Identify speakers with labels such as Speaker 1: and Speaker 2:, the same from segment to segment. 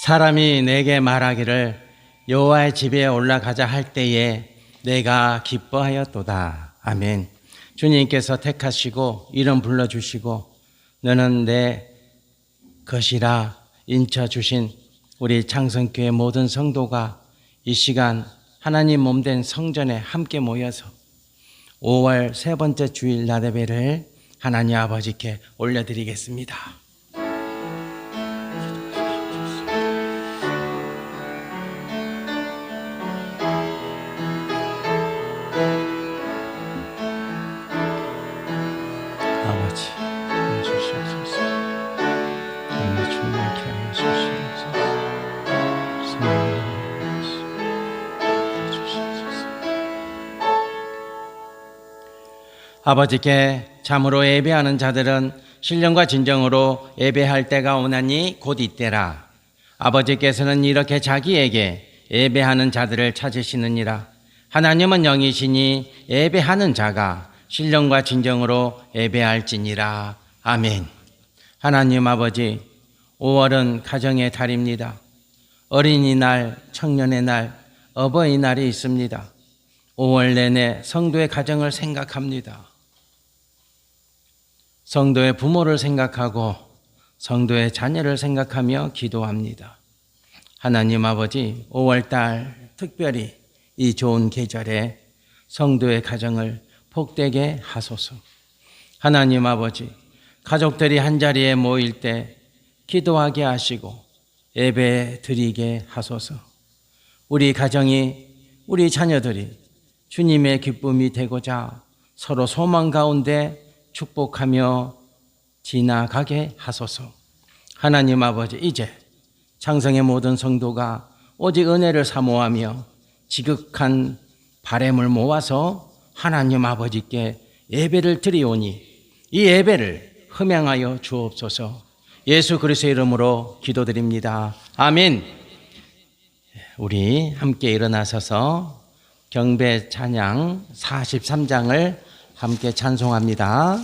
Speaker 1: 사람이 내게 말하기를 여호와의 집에 올라가자 할 때에 내가 기뻐하였도다. 아멘. 주님께서 택하시고 이름 불러주시고 너는 내 것이라 인쳐주신 우리 창성교회 모든 성도가 이 시간 하나님 몸된 성전에 함께 모여서 5월 세 번째 주일 나대배를 하나님 아버지께 올려드리겠습니다. 아버지, 주시옵소서. 오늘 주님께 하여 주시옵소서. 주시옵소서. 아버지께 참으로 예배하는 자들은 신령과 진정으로 예배할 때가 오나니 곧 이때라. 아버지께서는 이렇게 자기에게 예배하는 자들을 찾으시느니라. 하나님은 영이시니 예배하는 자가 신령과 진정으로 예배할지니라. 아멘. 하나님 아버지, 5월은 가정의 달입니다. 어린이날, 청년의 날, 어버이날이 있습니다. 5월 내내 성도의 가정을 생각합니다. 성도의 부모를 생각하고 성도의 자녀를 생각하며 기도합니다. 하나님 아버지, 5월달 특별히 이 좋은 계절에 성도의 가정을 복되게 하소서. 하나님 아버지, 가족들이 한자리에 모일 때 기도하게 하시고 예배 드리게 하소서. 우리 가정이, 우리 자녀들이 주님의 기쁨이 되고자 서로 소망 가운데 축복하며 지나가게 하소서. 하나님 아버지, 이제 창성의 모든 성도가 오직 은혜를 사모하며 지극한 바램을 모아서 하나님 아버지께 예배를 드리오니 이 예배를 흠양하여 주옵소서. 예수 그리스도의 이름으로 기도드립니다. 아멘. 우리 함께 일어나서서 경배 찬양 43장을 함께 찬송합니다.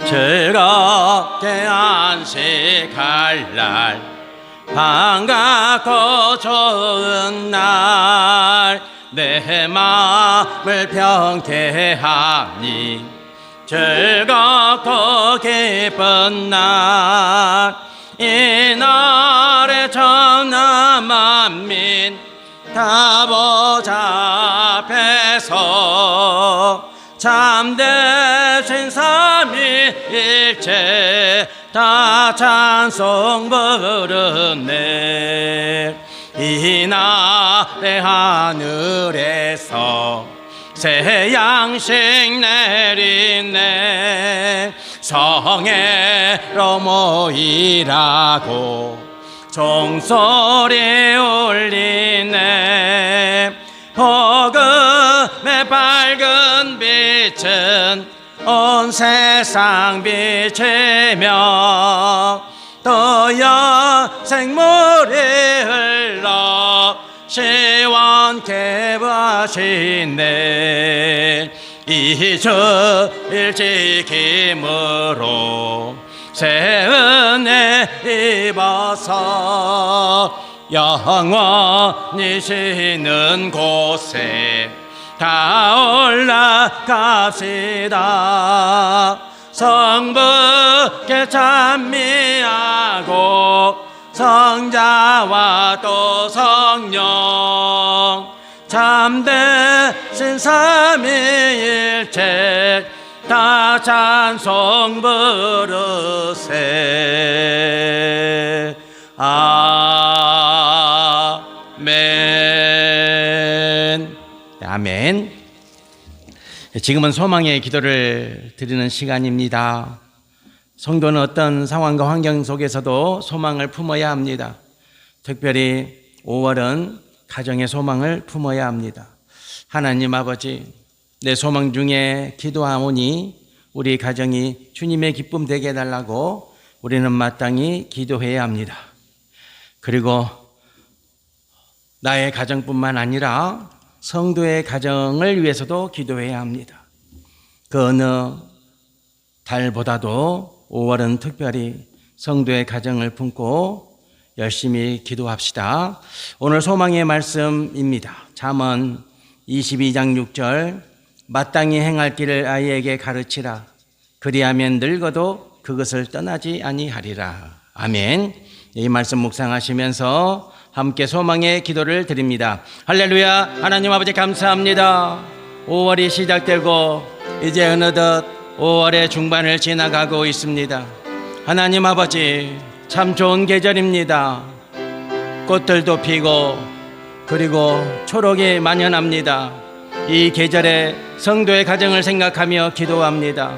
Speaker 1: 즐겁게 안식할 날, 반갑고 좋은 날, 내 마음을 평케하니 즐겁고 기쁜 날, 이 날에 전하 만민 다 보좌앞에서 참되신 삼위일체 다 찬송 부르네. 이 날에 하늘에서 새 양식 내리네. 성회로 모이라고 종소리 울리네. 복음의 밝은 빛은 온 세상 비치며 또 여생물이 흘러 시원케 하시네. 이 주일 지킴으로 새 은혜 입어서 영원히 쉬는 곳에 다 올라갑시다. 성부께 찬미하고 성자와 또 성령 참되신 삼위일체 다 찬송 부르세. 아멘. 아멘. 지금은 소망의 기도를 드리는 시간입니다. 성도는 어떤 상황과 환경 속에서도 소망을 품어야 합니다. 특별히 5월은 가정의 소망을 품어야 합니다. 하나님 아버지, 내 소망 중에 기도하오니 우리 가정이 주님의 기쁨 되게 해달라고 우리는 마땅히 기도해야 합니다. 그리고 나의 가정뿐만 아니라 성도의 가정을 위해서도 기도해야 합니다. 그 어느 달보다도 5월은 특별히 성도의 가정을 품고 열심히 기도합시다. 오늘 소망의 말씀입니다. 잠언 22장 6절, 마땅히 행할 길을 아이에게 가르치라. 그리하면 늙어도 그것을 떠나지 아니하리라. 아멘. 이 말씀 묵상하시면서 함께 소망의 기도를 드립니다. 할렐루야. 하나님 아버지 감사합니다. 5월이 시작되고 이제 어느덧 5월의 중반을 지나가고 있습니다. 하나님 아버지, 참 좋은 계절입니다. 꽃들도 피고 그리고 초록이 만연합니다. 이 계절에 성도의 가정을 생각하며 기도합니다.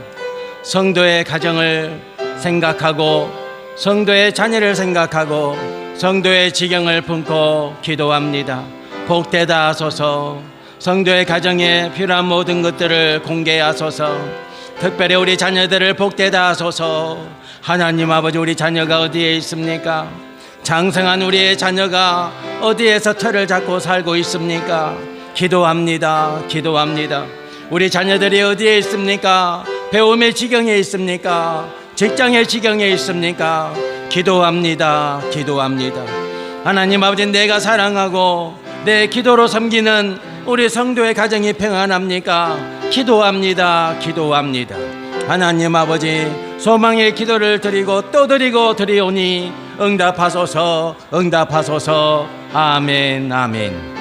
Speaker 1: 성도의 가정을 생각하고 성도의 자녀를 생각하고 성도의 지경을 품고 기도합니다. 복되다 하소서. 성도의 가정에 필요한 모든 것들을 공개하소서. 특별히 우리 자녀들을 복되다 하소서. 하나님 아버지, 우리 자녀가 어디에 있습니까? 장성한 우리의 자녀가 어디에서 틀을 잡고 살고 있습니까? 기도합니다. 기도합니다. 우리 자녀들이 어디에 있습니까? 배움의 지경에 있습니까? 직장의 지경에 있습니까? 기도합니다. 기도합니다. 하나님 아버지, 내가 사랑하고 내 기도로 섬기는 우리 성도의 가정이 평안합니까? 기도합니다. 기도합니다. 하나님 아버지, 소망의 기도를 드리고 또 드리고 드리오니 응답하소서. 응답하소서. 아멘. 아멘.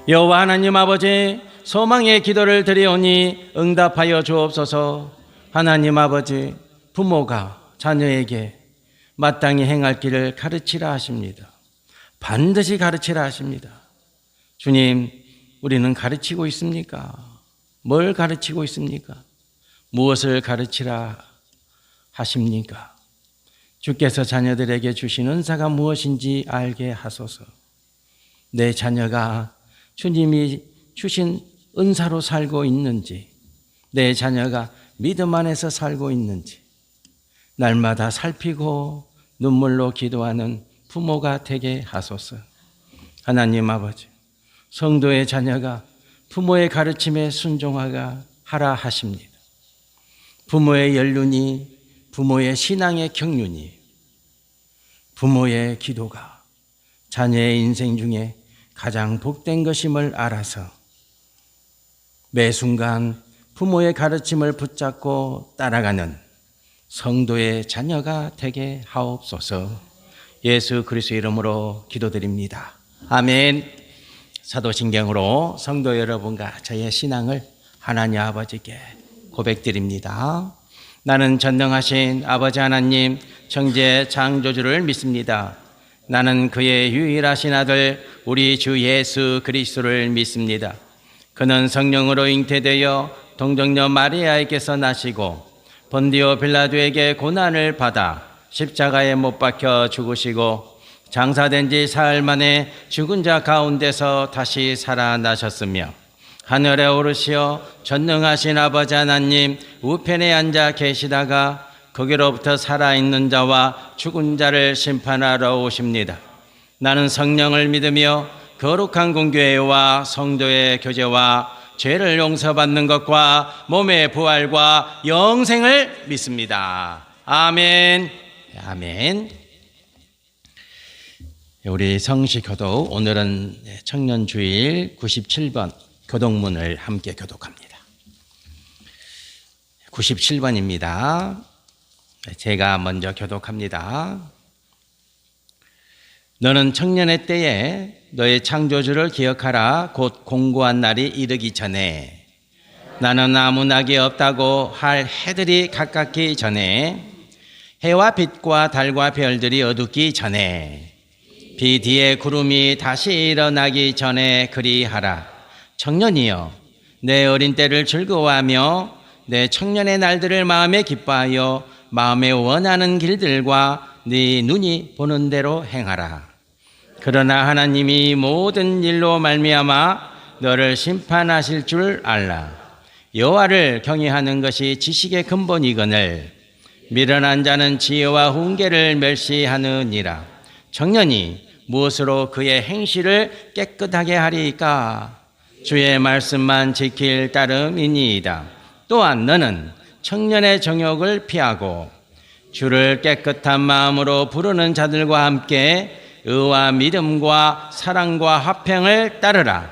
Speaker 1: 여호와 하나님 아버지, 소망의 기도를 드리오니 응답하여 주옵소서. 하나님 아버지, 부모가 자녀에게 마땅히 행할 길을 가르치라 하십니다. 반드시 가르치라 하십니다. 주님, 우리는 가르치고 있습니까? 뭘 가르치고 있습니까? 무엇을 가르치라 하십니까? 주께서 자녀들에게 주신 은사가 무엇인지 알게 하소서. 내 자녀가 주님이 주신 은사로 살고 있는지, 내 자녀가 믿음 안에서 살고 있는지 날마다 살피고 눈물로 기도하는 부모가 되게 하소서. 하나님 아버지, 성도의 자녀가 부모의 가르침에 순종하라 하십니다. 부모의 연륜이, 부모의 신앙의 경륜이, 부모의 기도가 자녀의 인생 중에 가장 복된 것임을 알아서 매 순간 부모의 가르침을 붙잡고 따라가는 성도의 자녀가 되게 하옵소서. 예수 그리스도의 이름으로 기도드립니다. 아멘. 사도신경으로 성도 여러분과 저의 신앙을 하나님 아버지께 고백드립니다. 나는 전능하신 아버지 하나님 창조의 창조주를 믿습니다. 나는 그의 유일하신 아들 우리 주 예수 그리스도를 믿습니다. 그는 성령으로 잉태되어 동정녀 마리아에게서 나시고 본디오 빌라도에게 고난을 받아 십자가에 못 박혀 죽으시고 장사된 지 사흘 만에 죽은 자 가운데서 다시 살아나셨으며 하늘에 오르시어 전능하신 아버지 하나님 우편에 앉아 계시다가 거기로부터 살아있는 자와 죽은 자를 심판하러 오십니다. 나는 성령을 믿으며 거룩한 공교회와 성도의 교제와 죄를 용서받는 것과 몸의 부활과 영생을 믿습니다. 아멘. 아멘. 우리 성시교도 오늘은 청년주일 97번 교독문을 함께 교독합니다. 97번입니다. 제가 먼저 교독합니다. 너는 청년의 때에 너의 창조주를 기억하라. 곧 공고한 날이 이르기 전에 나는 아무 낙이 없다고 할 해들이 가깝기 전에 해와 빛과 달과 별들이 어둡기 전에 비 뒤에 구름이 다시 일어나기 전에 그리하라. 청년이여, 내 어린 때를 즐거워하며 내 청년의 날들을 마음에 기뻐하여 마음에 원하는 길들과 네 눈이 보는 대로 행하라. 그러나 하나님이 모든 일로 말미암아 너를 심판하실 줄 알라. 여호와를 경외하는 것이 지식의 근본이거늘 미련한 자는 지혜와 훈계를 멸시하느니라. 청년이 무엇으로 그의 행실을 깨끗하게 하리까? 주의 말씀만 지킬 따름이니이다. 또한 너는 청년의 정욕을 피하고 주를 깨끗한 마음으로 부르는 자들과 함께 의와 믿음과 사랑과 화평을 따르라.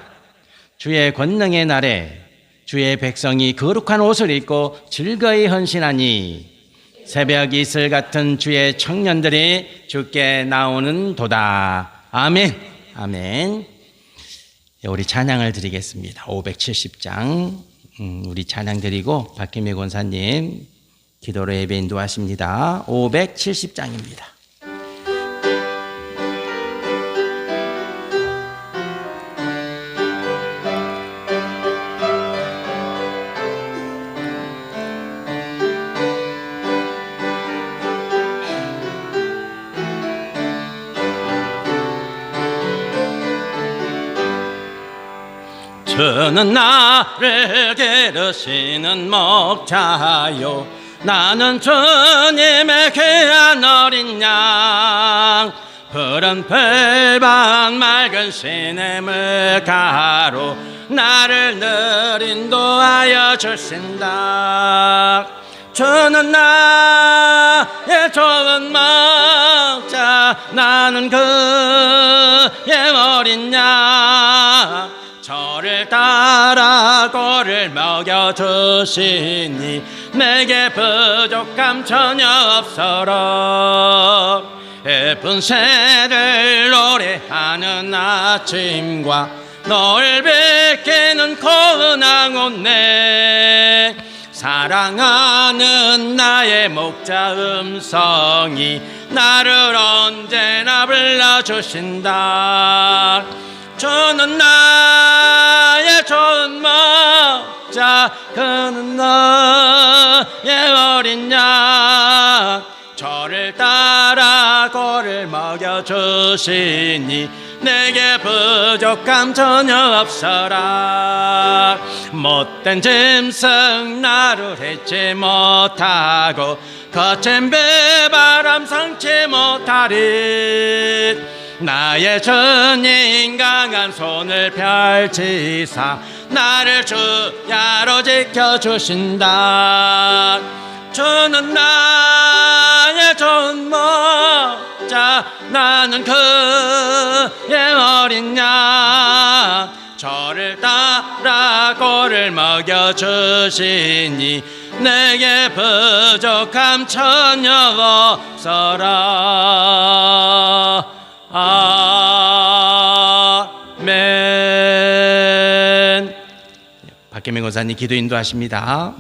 Speaker 1: 주의 권능의 날에 주의 백성이 거룩한 옷을 입고 즐거이 헌신하니 새벽 이슬 같은 주의 청년들이 주께 나오는 도다. 아멘. 아멘. 우리 찬양을 드리겠습니다. 570장 우리 찬양 드리고 박혜미 권사님 기도로 예배 인도하십니다. 570장입니다. 주는 나를 기르시는 목자요 나는 주님의 귀한 어린 양 푸른 풀밭 맑은 시냇물 가로 나를 늘 인도하여 주신다. 주는 나의 좋은 목자 나는 그의 어린 양 저를 따라 꼴을 먹여주시니 내게 부족함 전혀 없어라. 예쁜 새를 노래하는 아침과 널 비키는 고운 황혼내 사랑하는 나의 목자 음성이 나를 언제나 불러주신다. 주는 나의 좋은 목자 그는 나의 어린 양 저를 따라 꼴을 먹여주시니 내게 부족함 전혀 없어라. 못된 짐승 나를 잊지 못하고 거친 비바람 상치 못하리. 나의 주님 강한 손을 펼치사 나를 주야로 지켜주신다. 주는 나의 좋은 목자 나는 그의 어린 양 저를 따라 꼴을 먹여주시니 내게 부족함 전혀 없어라. 아멘. 박혜민 권사님 기도 인도하십니다.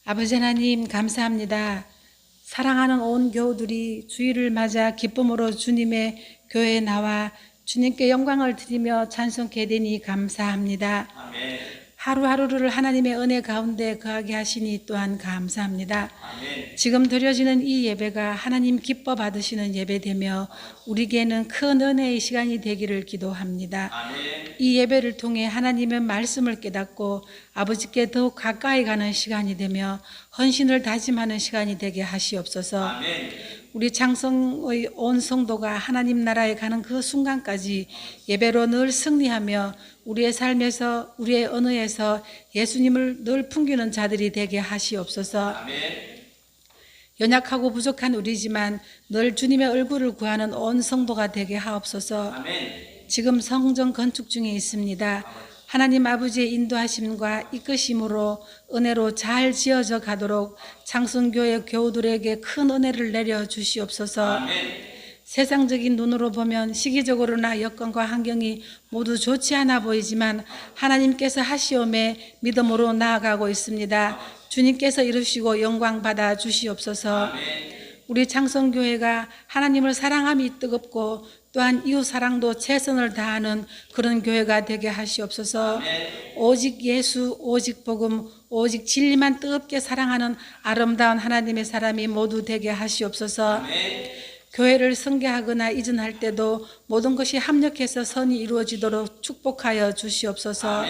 Speaker 2: 아버지 하나님 감사합니다. 사랑하는 온 교우들이 주일을 맞아 기쁨으로 주님의 교회에 나와 주님께 영광을 드리며 찬송케 되니 감사합니다.
Speaker 1: 아멘.
Speaker 2: 하루하루를 하나님의 은혜 가운데 거하게 하시니 또한 감사합니다.
Speaker 1: 아멘.
Speaker 2: 지금 드려지는 이 예배가 하나님 기뻐 받으시는 예배되며 우리에게는 큰 은혜의 시간이 되기를 기도합니다.
Speaker 1: 아멘.
Speaker 2: 이 예배를 통해 하나님의 말씀을 깨닫고 아버지께 더욱 가까이 가는 시간이 되며 헌신을 다짐하는 시간이 되게 하시옵소서.
Speaker 1: 아멘.
Speaker 2: 우리 장성의 온 성도가 하나님 나라에 가는 그 순간까지 예배로 늘 승리하며 우리의 삶에서 우리의 언어에서 예수님을 늘 풍기는 자들이 되게 하시옵소서.
Speaker 1: 아멘.
Speaker 2: 연약하고 부족한 우리지만 늘 주님의 얼굴을 구하는 온 성도가 되게 하옵소서.
Speaker 1: 아멘.
Speaker 2: 지금 성전 건축 중에 있습니다. 하나님 아버지의 인도하심과 이끄심으로 은혜로 잘 지어져 가도록 장성교회 교우들에게 큰 은혜를 내려 주시옵소서.
Speaker 1: 아멘.
Speaker 2: 세상적인 눈으로 보면 시기적으로나 여건과 환경이 모두 좋지 않아 보이지만 하나님께서 하시오매 믿음으로 나아가고 있습니다. 주님께서 이루시고 영광 받아 주시옵소서.
Speaker 1: 아멘.
Speaker 2: 우리 장성교회가 하나님을 사랑함이 뜨겁고 또한 이웃 사랑도 최선을 다하는 그런 교회가 되게 하시옵소서.
Speaker 1: 아멘.
Speaker 2: 오직 예수, 오직 복음, 오직 진리만 뜨겁게 사랑하는 아름다운 하나님의 사람이 모두 되게 하시옵소서.
Speaker 1: 아멘.
Speaker 2: 교회를 성계하거나 이전할 때도 모든 것이 합력해서 선이 이루어지도록 축복하여 주시옵소서.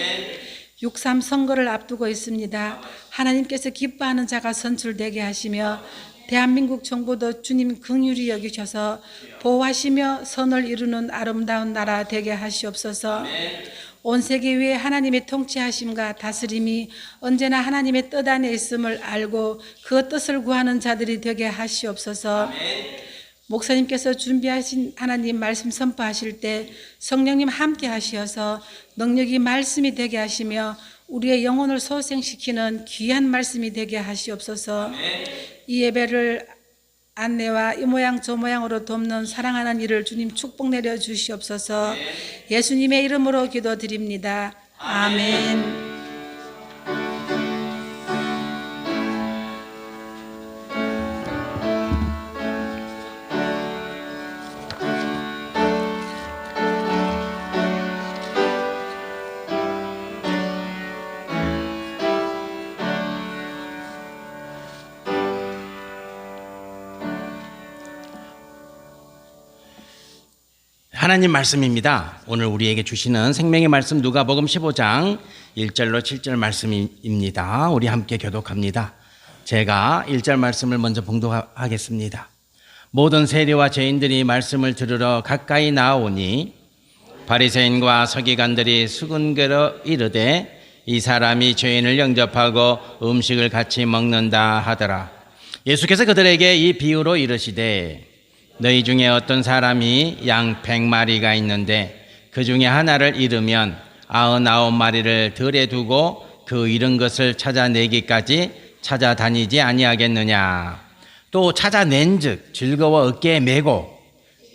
Speaker 2: 6.3 선거를 앞두고 있습니다. 하나님께서 기뻐하는 자가 선출되게 하시며 대한민국 정부도 주님 긍휼히 여기셔서 보호하시며 선을 이루는 아름다운 나라 되게 하시옵소서. 온 세계 위에 하나님의 통치하심과 다스림이 언제나 하나님의 뜻 안에 있음을 알고 그 뜻을 구하는 자들이 되게 하시옵소서. 목사님께서 준비하신 하나님 말씀 선포하실 때 성령님 함께 하시어서 능력이 말씀이 되게 하시며 우리의 영혼을 소생시키는 귀한 말씀이 되게 하시옵소서. 이 예배를 안내와 이 모양 저 모양으로 돕는 사랑하는 이를 주님 축복 내려 주시옵소서. 예수님의 이름으로 기도드립니다. 아멘.
Speaker 1: 하나님 말씀입니다. 오늘 우리에게 주시는 생명의 말씀 누가복음 15장 1절로 7절 말씀입니다. 우리 함께 교독합니다. 제가 1절 말씀을 먼저 봉독하겠습니다. 모든 세리와 죄인들이 말씀을 들으러 가까이 나오니 바리새인과 서기관들이 수군거려 이르되 이 사람이 죄인을 영접하고 음식을 같이 먹는다 하더라. 예수께서 그들에게 이 비유로 이르시되 너희 중에 어떤 사람이 양 100마리가 있는데 그 중에 하나를 잃으면 99마리를 들에 두고 그 잃은 것을 찾아내기까지 찾아다니지 아니하겠느냐. 또 찾아낸즉 즐거워 어깨에 메고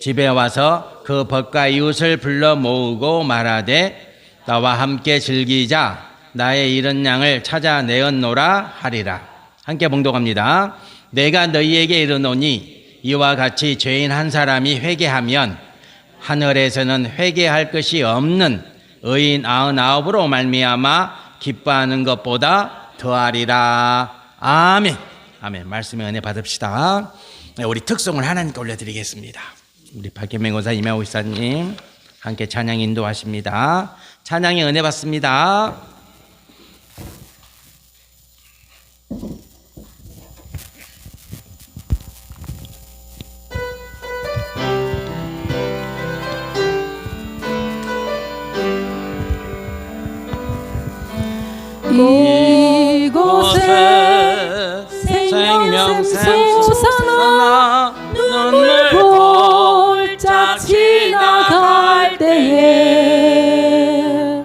Speaker 1: 집에 와서 그 벗과 이웃을 불러 모으고 말하되 나와 함께 즐기자. 나의 잃은 양을 찾아내었노라 하리라. 함께 봉독합니다. 내가 너희에게 이르노니 이와 같이 죄인 한 사람이 회개하면 하늘에서는 회개할 것이 없는 의인 99으로 말미암아 기뻐하는 것보다 더하리라. 아멘. 아멘. 말씀의 은혜 받읍시다. 우리 특송을 하나님께 올려드리겠습니다. 우리 박계명 권사 임혜호 이사님 함께 찬양 인도하십니다. 찬양의 은혜 받습니다.
Speaker 3: 이곳에 생명샘 솟아나 눈물 골짝 지나갈 때에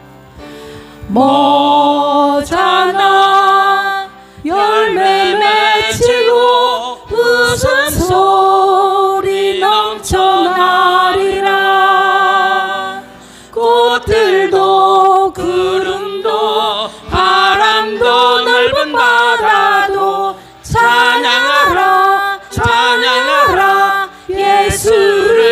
Speaker 3: 모자나 열매 맺히고 웃음소리 넘쳐나리라. 꽃들도 구름도 바람도 넓은 바다도 찬양하라 찬양하라 예수를.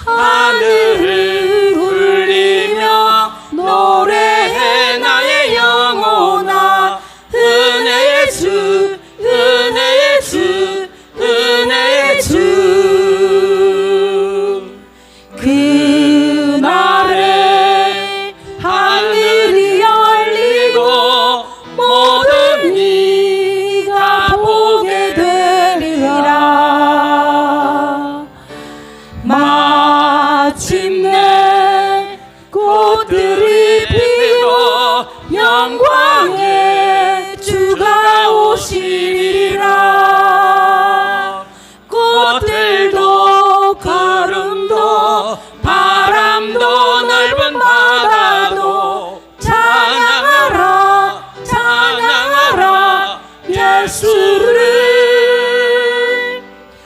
Speaker 3: 하늘을 울리며 노래해 나의 영혼아. 은혜의 주 은혜의 주 은혜의 주. 그날에 하늘이 열리고 모든 이가 보게 되리라. 마침내 꽃들이 피고 영광의 주가 오시리라. 꽃들도 구름도 바람도 넓은 바다도 찬양하라 찬양하라 예수를.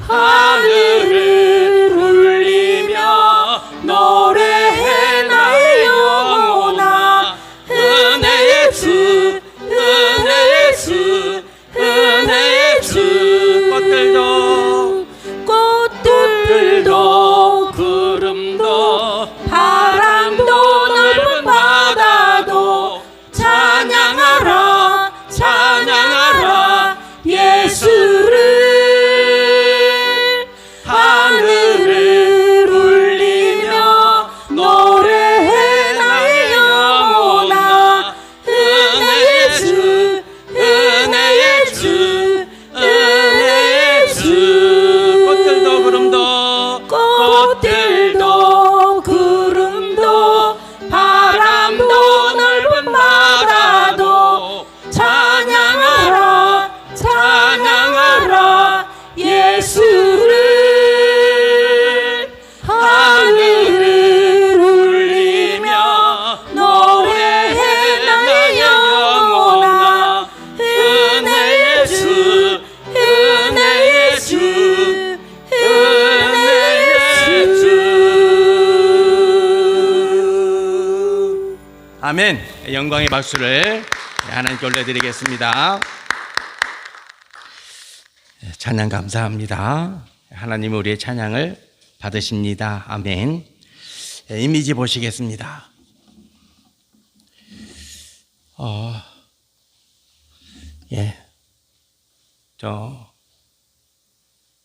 Speaker 3: 하늘을 울리며 노래해 꽃들도 구름도 바람도 넓은 바다도 찬양하라 찬양하라 예수를 하늘을 울리며 노래해 나의 영혼아 은혜의 주 은혜의 주 은혜의 주.
Speaker 1: 아멘. 영광의 박수를 하나님께 올려드리겠습니다. 찬양 감사합니다. 하나님 우리의 찬양을 받으십니다. 아멘. 이미지 보시겠습니다.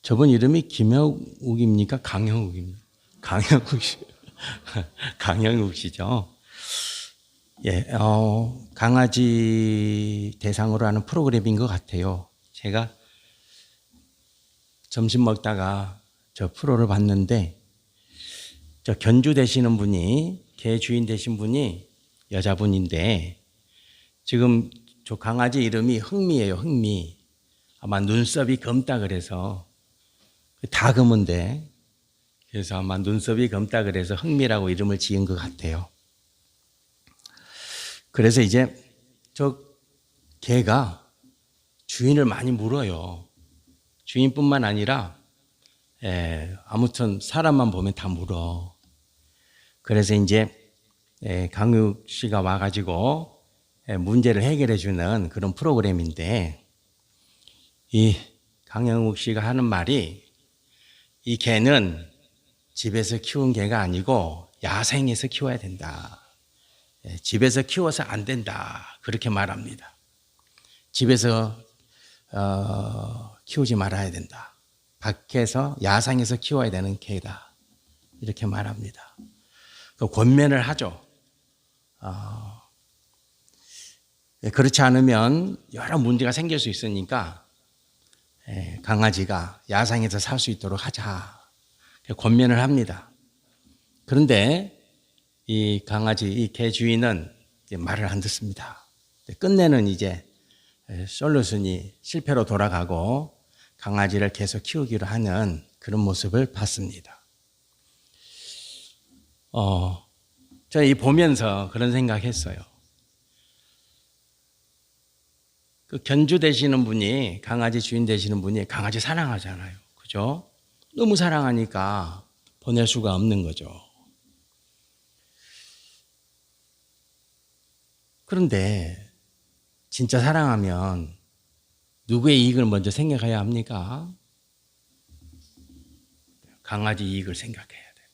Speaker 1: 저분 이름이 김영욱입니까? 강영욱입니까? 강영욱 씨. 강영욱 씨죠. 강아지 대상으로 하는 프로그램인 것 같아요. 제가 점심 먹다가 저 프로를 봤는데, 저 견주 되시는 분이, 개 주인 되신 분이 여자분인데, 지금 저 강아지 이름이 흥미예요, 흥미. 아마 눈썹이 검다 그래서, 다 검은데, 그래서 아마 눈썹이 검다 그래서 흥미라고 이름을 지은 것 같아요. 그래서 이제 저 개가 주인을 많이 물어요. 주인뿐만 아니라 아무튼 사람만 보면 다 물어. 그래서 이제 강육 씨가 와가지고 문제를 해결해 주는 그런 프로그램인데, 이 강영욱 씨가 하는 말이, 이 개는 집에서 키운 개가 아니고 야생에서 키워야 된다. 집에서 키워서 안 된다. 그렇게 말합니다. 집에서 키우지 말아야 된다. 밖에서 야상에서 키워야 되는 개다. 이렇게 말합니다. 권면을 하죠. 그렇지 않으면 여러 문제가 생길 수 있으니까 강아지가 야상에서 살 수 있도록 하자. 권면을 합니다. 그런데 이 강아지, 이 개 주인은 말을 안 듣습니다. 끝내는 이제 솔루션이 실패로 돌아가고 강아지를 계속 키우기로 하는 그런 모습을 봤습니다. 저는 이 보면서 그런 생각했어요. 그 견주 되시는 분이, 강아지 주인 되시는 분이 강아지 사랑하잖아요. 그죠? 너무 사랑하니까 보낼 수가 없는 거죠. 그런데 진짜 사랑하면 누구의 이익을 먼저 생각해야 합니까? 강아지 이익을 생각해야 돼요.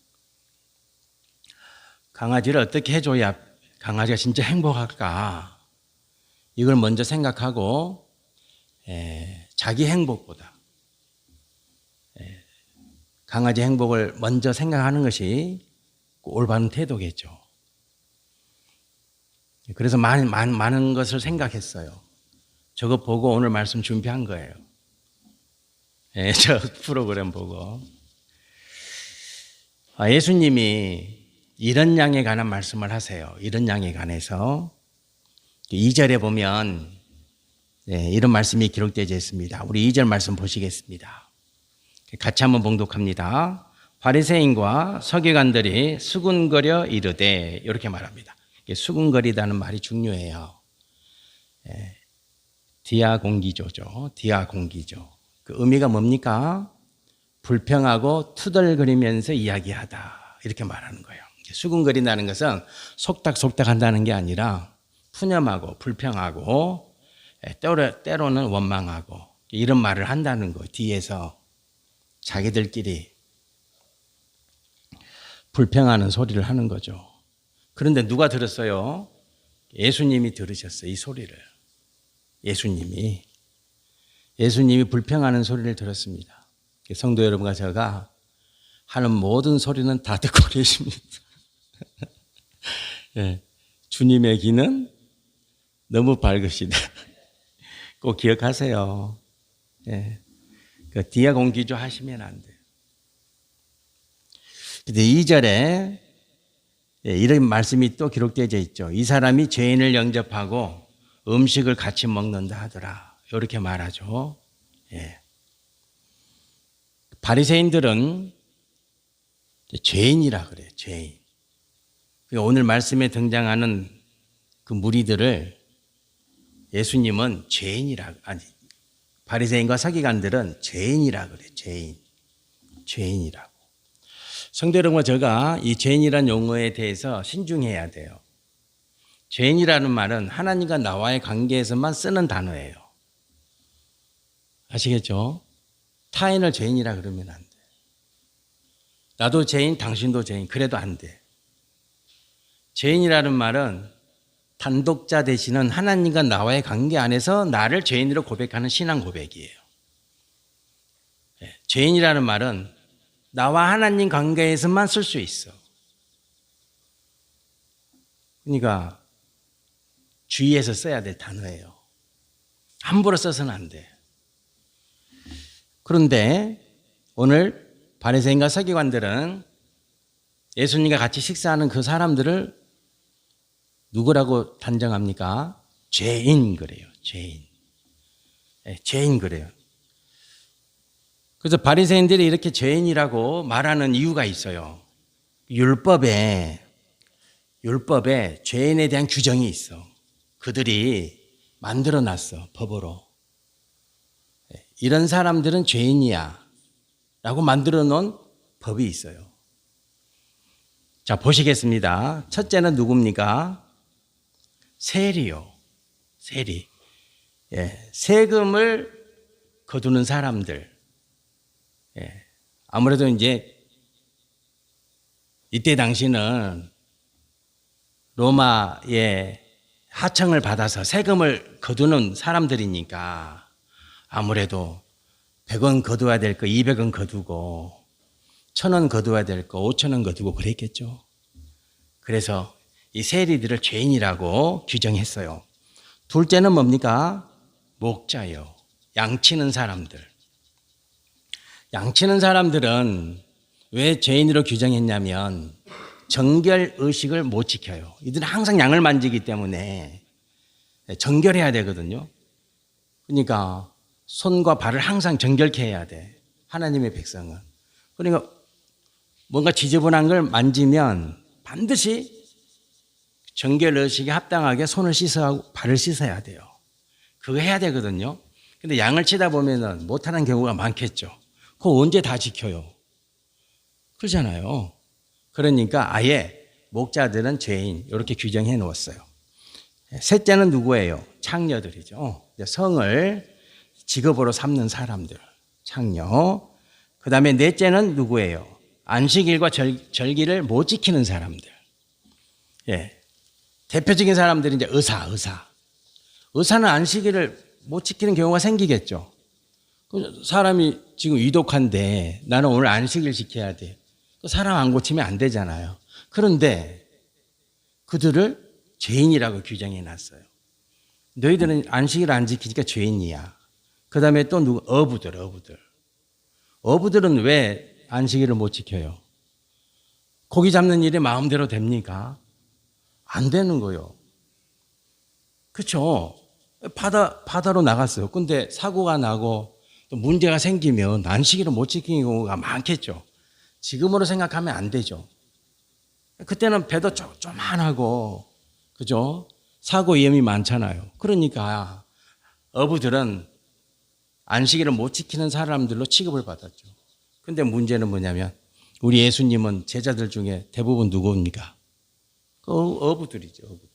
Speaker 1: 강아지를 어떻게 해줘야 강아지가 진짜 행복할까? 이걸 먼저 생각하고 자기 행복보다 강아지 행복을 먼저 생각하는 것이 올바른 태도겠죠. 그래서 많은 것을 생각했어요. 저거 보고 오늘 말씀 준비한 거예요. 저 프로그램 보고. 예수님이 이런 양에 관한 말씀을 하세요. 이런 양에 관해서 2절에 보면 이런 말씀이 기록되어 있습니다. 우리 2절 말씀 보시겠습니다. 같이 한번 봉독합니다. 바리새인과 서기관들이 수군거려 이르되, 이렇게 말합니다. 수군거리다는 말이 중요해요. 디아공기조죠. 디아공기조. 그 의미가 뭡니까? 불평하고 투덜거리면서 이야기하다. 이렇게 말하는 거예요. 수군거린다는 것은 속닥속닥 한다는 게 아니라 푸념하고 불평하고 때로는 원망하고 이런 말을 한다는 거예요. 뒤에서 자기들끼리 불평하는 소리를 하는 거죠. 그런데 누가 들었어요? 예수님이 들으셨어요. 이 소리를. 예수님이 불평하는 소리를 들었습니다. 성도 여러분과 제가 하는 모든 소리는 다 듣고 계십니다. 주님의 귀는 너무 밝으시다. 꼭 기억하세요. 그 디아공기조 하시면 안 돼요. 근데 2절에 이런 말씀이 또 기록되어 있죠. 이 사람이 죄인을 영접하고 음식을 같이 먹는다 하더라. 이렇게 말하죠. 예. 바리새인들은 죄인이라 그래요. 죄인. 오늘 말씀에 등장하는 그 무리들을 예수님은 죄인이라, 아니, 바리새인과 서기관들은 죄인이라 그래요. 죄인. 죄인이라고. 성도 여러분과 제가 이 죄인이라는 용어에 대해서 신중해야 돼요. 죄인이라는 말은 하나님과 나와의 관계에서만 쓰는 단어예요. 아시겠죠? 타인을 죄인이라 그러면 안 돼. 나도 죄인, 당신도 죄인. 그래도 안 돼. 죄인이라는 말은 단독자 되시는 하나님과 나와의 관계 안에서 나를 죄인으로 고백하는 신앙 고백이에요. 죄인이라는 말은 나와 하나님 관계에서만 쓸 수 있어. 그러니까 주의해서 써야 될 단어예요. 함부로 써서는 안 돼. 그런데 오늘 바리새인과 서기관들은 예수님과 같이 식사하는 그 사람들을 누구라고 단정합니까? 죄인 그래요. 죄인. 죄인 그래요. 그래서 바리새인들이 이렇게 죄인이라고 말하는 이유가 있어요. 율법에 죄인에 대한 규정이 있어. 그들이 만들어 놨어. 법으로. 이런 사람들은 죄인이야 라고 만들어 놓은 법이 있어요. 자, 보시겠습니다. 첫째는 누굽니까? 세리요. 세리. 세금을 거두는 사람들. 아무래도 이제 이때 당시는 로마의 하청을 받아서 세금을 거두는 사람들이니까 아무래도 100원 거두어야 될 거 200원 거두고 1000원 거두어야 될 거 5000원 거두고 그랬겠죠. 그래서 이 세리들을 죄인이라고 규정했어요. 둘째는 뭡니까? 목자요. 양치는 사람들. 양치는 사람들은 왜 죄인으로 규정했냐면 정결 의식을 못 지켜요. 이들은 항상 양을 만지기 때문에 정결해야 되거든요. 그러니까 손과 발을 항상 정결케 해야 돼. 하나님의 백성은. 그러니까 뭔가 지저분한 걸 만지면 반드시 정결 의식에 합당하게 손을 씻어하고 발을 씻어야 돼요. 그거 해야 되거든요. 근데 양을 치다 보면은 못하는 경우가 많겠죠. 그거 언제 다 지켜요? 그러잖아요. 그러니까 아예 목자들은 죄인 이렇게 규정해 놓았어요. 셋째는 누구예요? 창녀들이죠. 성을 직업으로 삼는 사람들, 창녀. 그 다음에 넷째는 누구예요? 안식일과 절기를 못 지키는 사람들. 대표적인 사람들이 이제 의사는 안식일을 못 지키는 경우가 생기겠죠. 사람이 지금 위독한데 나는 오늘 안식일 지켜야 돼. 사람 안 고치면 안 되잖아요. 그런데 그들을 죄인이라고 규정해 놨어요. 너희들은 안식일 안 지키니까 죄인이야. 그 다음에 또 누구? 어부들은 왜 안식일을 못 지켜요? 고기 잡는 일이 마음대로 됩니까? 안 되는 거요. 그렇죠? 바다로 나갔어요. 근데 사고가 나고 또 문제가 생기면 안식일을 못 지키는 경우가 많겠죠. 지금으로 생각하면 안 되죠. 그때는 배도 조그만하고, 그죠? 사고 위험이 많잖아요. 그러니까 어부들은 안식일을 못 지키는 사람들로 취급을 받았죠. 근데 문제는 뭐냐면 우리 예수님은 제자들 중에 대부분 누구입니까? 어부들이죠. 어부들.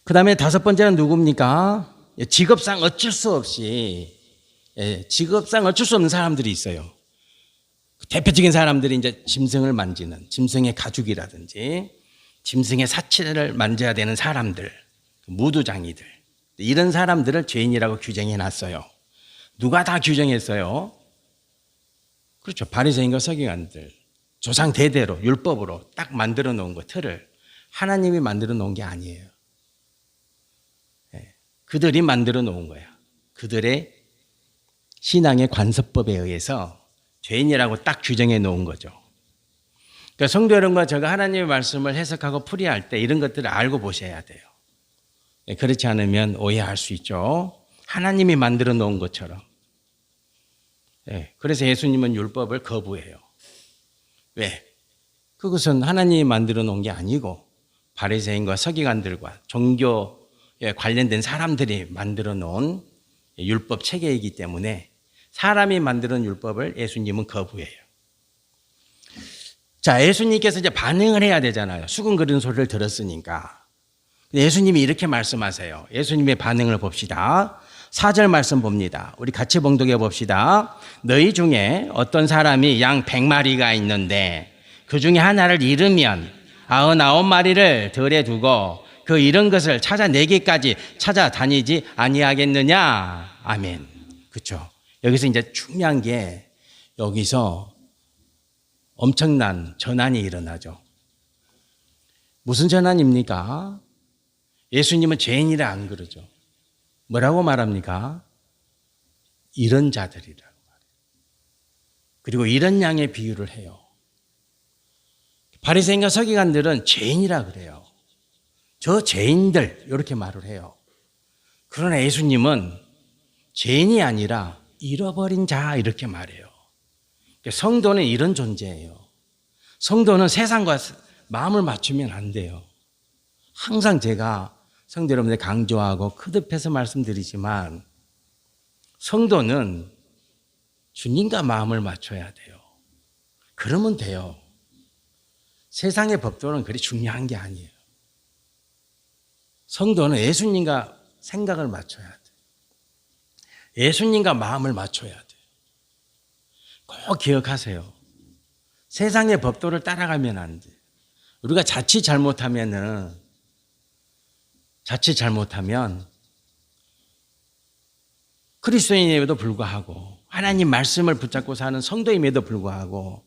Speaker 1: 그 다음에 다섯 번째는 누굽니까? 직업상 어쩔 수 없는 사람들이 있어요. 대표적인 사람들이 이제 짐승을 만지는, 짐승의 가죽이라든지 짐승의 사체를 만져야 되는 사람들, 무두장이들, 이런 사람들을 죄인이라고 규정해 놨어요. 누가 다 규정했어요? 그렇죠. 바리새인과 서기관들. 조상 대대로 율법으로 딱 만들어 놓은 거, 틀을 하나님이 만들어 놓은 게 아니에요. 그들이 만들어 놓은 거야. 그들의 신앙의 관습법에 의해서 죄인이라고 딱 규정해 놓은 거죠. 그러니까 성도 여러분과 제가 하나님의 말씀을 해석하고 풀이할 때 이런 것들을 알고 보셔야 돼요. 그렇지 않으면 오해할 수 있죠. 하나님이 만들어 놓은 것처럼. 그래서 예수님은 율법을 거부해요. 왜? 그것은 하나님이 만들어 놓은 게 아니고 바리새인과 서기관들과 종교에 관련된 사람들이 만들어 놓은 율법 체계이기 때문에 사람이 만드는 율법을 예수님은 거부해요. 자, 예수님께서 이제 반응을 해야 되잖아요. 수근거리는 소리를 들었으니까. 예수님이 이렇게 말씀하세요. 예수님의 반응을 봅시다. 4절 말씀 봅니다. 우리 같이 봉독해 봅시다. 너희 중에 어떤 사람이 양 100마리가 있는데 그 중에 하나를 잃으면 99마리를 덜에 두고 그 잃은 것을 찾아내기까지 찾아다니지 아니하겠느냐. 아멘. 그렇죠. 여기서 이제 중요한 게 여기서 엄청난 전환이 일어나죠. 무슨 전환입니까? 예수님은 죄인이라 안 그러죠. 뭐라고 말합니까? 이런 자들이라고 말해요. 그리고 이런 양의 비유를 해요. 바리새인과 서기관들은 죄인이라 그래요. 저 죄인들 이렇게 말을 해요. 그러나 예수님은 죄인이 아니라 잃어버린 자 이렇게 말해요. 성도는 이런 존재예요. 성도는 세상과 마음을 맞추면 안 돼요. 항상 제가 성도 여러분들 강조하고 크듭해서 말씀드리지만 성도는 주님과 마음을 맞춰야 돼요. 그러면 돼요. 세상의 법도는 그리 중요한 게 아니에요. 성도는 예수님과 생각을 맞춰야 돼요. 예수님과 마음을 맞춰야 돼요. 꼭 기억하세요. 세상의 법도를 따라가면 안 돼요. 우리가 자칫 잘못하면 그리스도인임에도 불구하고 하나님 말씀을 붙잡고 사는 성도임에도 불구하고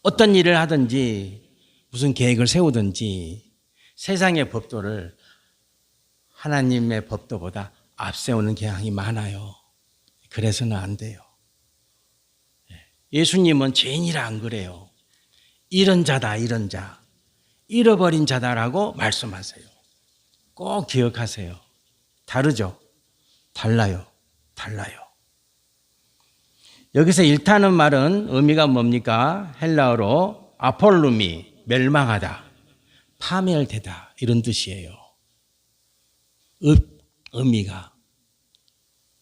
Speaker 1: 어떤 일을 하든지 무슨 계획을 세우든지 세상의 법도를 하나님의 법도보다 앞세우는 경향이 많아요. 그래서는 안 돼요. 예수님은 죄인이라 안 그래요. 이런 자다, 이런 자. 잃어버린 자다라고 말씀하세요. 꼭 기억하세요. 다르죠? 달라요. 여기서 일타는 말은 의미가 뭡니까? 헬라어로 아폴루미, 멸망하다, 파멸되다 이런 뜻이에요. 의미가.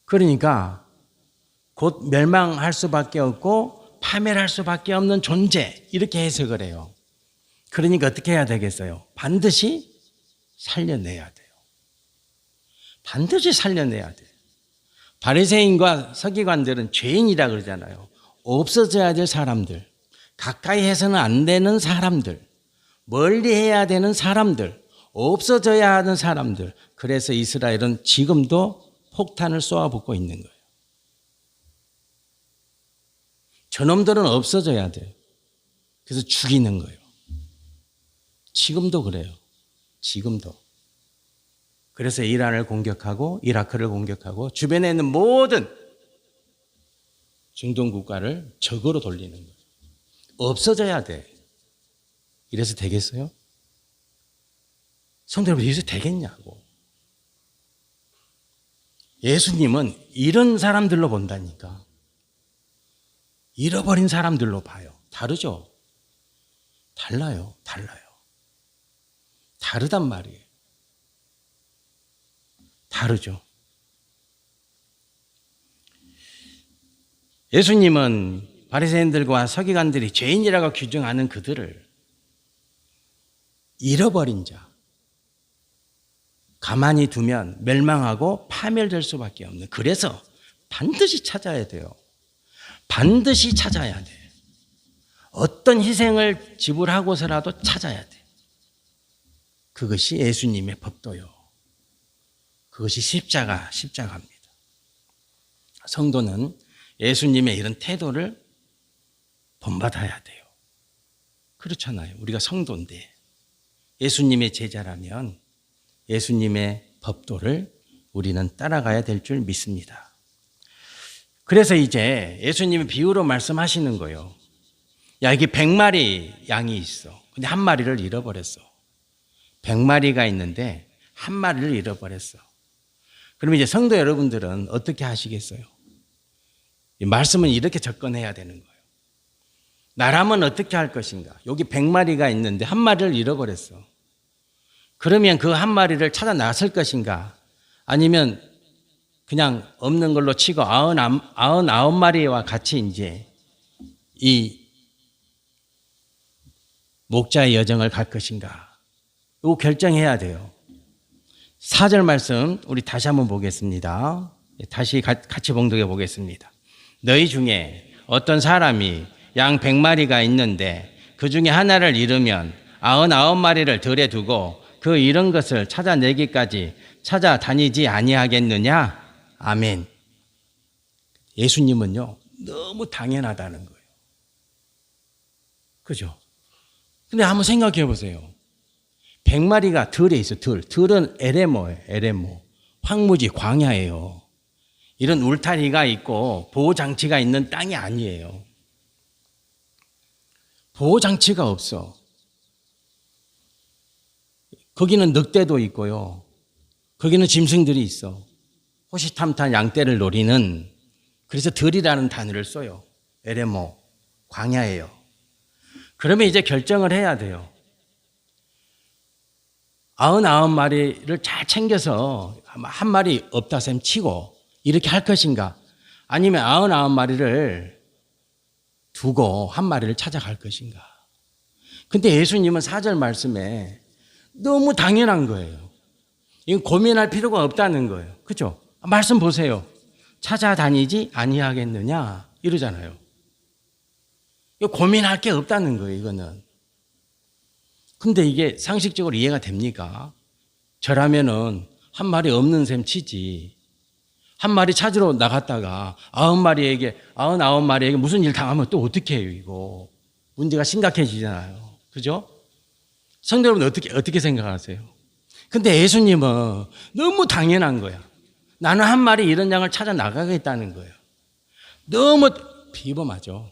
Speaker 1: 그러니까 곧 멸망할 수밖에 없고 파멸할 수밖에 없는 존재 이렇게 해석을 해요. 그러니까 어떻게 해야 되겠어요? 반드시 살려내야 돼요. 반드시 살려내야 돼요. 바리새인과 서기관들은 죄인이라 그러잖아요. 없어져야 될 사람들, 가까이 해서는 안 되는 사람들, 멀리 해야 되는 사람들, 없어져야 하는 사람들. 그래서 이스라엘은 지금도 폭탄을 쏘아붓고 있는 거예요. 저놈들은 없어져야 돼요. 그래서 죽이는 거예요. 지금도 그래요. 지금도. 그래서 이란을 공격하고 이라크를 공격하고 주변에 있는 모든 중동 국가를 적으로 돌리는 거예요. 없어져야 돼. 이래서 되겠어요? 성도 여러분, 이래서 되겠냐고. 예수님은 이런 사람들로 본다니까. 잃어버린 사람들로 봐요. 다르죠? 달라요. 다르단 말이에요. 다르죠. 예수님은 바리새인들과 서기관들이 죄인이라고 규정하는 그들을 잃어버린 자, 가만히 두면 멸망하고 파멸될 수밖에 없는, 그래서 반드시 찾아야 돼요. 반드시 찾아야 돼. 어떤 희생을 지불하고서라도 찾아야 돼. 그것이 예수님의 법도요. 그것이 십자가입니다. 성도는 예수님의 이런 태도를 본받아야 돼요. 그렇잖아요. 우리가 성도인데 예수님의 제자라면 예수님의 법도를 우리는 따라가야 될 줄 믿습니다. 그래서 이제 예수님이 비유로 말씀하시는 거예요. 야, 여기 100마리 양이 있어. 근데 한 마리를 잃어버렸어. 100마리가 있는데 한 마리를 잃어버렸어. 그러면 이제 성도 여러분들은 어떻게 하시겠어요? 이 말씀은 이렇게 접근해야 되는 거예요. 나라면 어떻게 할 것인가? 여기 100마리가 있는데 한 마리를 잃어버렸어. 그러면 그 한 마리를 찾아 나설 것인가? 아니면 그냥 없는 걸로 치고 99마리와 같이 이제 이 목자의 여정을 갈 것인가? 이거 결정해야 돼요. 4절 말씀 우리 다시 한번 보겠습니다. 다시 같이 봉독해 보겠습니다. 너희 중에 어떤 사람이 양 100마리가 있는데 그 중에 하나를 잃으면 99마리를 들에 두고 그 잃은 것을 찾아내기까지 찾아다니지 아니하겠느냐? 아멘. 예수님은요, 너무 당연하다는 거예요. 그죠? 근데 한번 생각해 보세요. 100마리가 들에 있어, 들. 들은 에레모예요, 에레모. 황무지, 광야예요. 이런 울타리가 있고 보호장치가 있는 땅이 아니에요. 보호장치가 없어. 거기는 늑대도 있고요. 거기는 짐승들이 있어. 호시탐탐 양떼를 노리는, 그래서 들이라는 단어를 써요. 에레모, 광야예요. 그러면 이제 결정을 해야 돼요. 99마리를 잘 챙겨서 한 마리 없다 셈 치고 이렇게 할 것인가? 아니면 99마리를 두고 한 마리를 찾아갈 것인가? 근데 예수님은 4절 말씀에 너무 당연한 거예요. 이건 고민할 필요가 없다는 거예요. 그렇죠? 말씀 보세요. 찾아다니지 아니하겠느냐 이러잖아요. 이거 고민할 게 없다는 거예요, 이거는. 근데 이게 상식적으로 이해가 됩니까? 저라면은 한 마리 없는 셈 치지. 한 마리 찾으러 나갔다가 99마리에게 무슨 일 당하면 또 어떻게 해요, 이거. 문제가 심각해지잖아요. 그죠? 성도 여러분 어떻게 생각하세요? 근데 예수님은 너무 당연한 거야. 나는 한 마리 이런 양을 찾아 나가겠다는 거예요. 너무 비범하죠.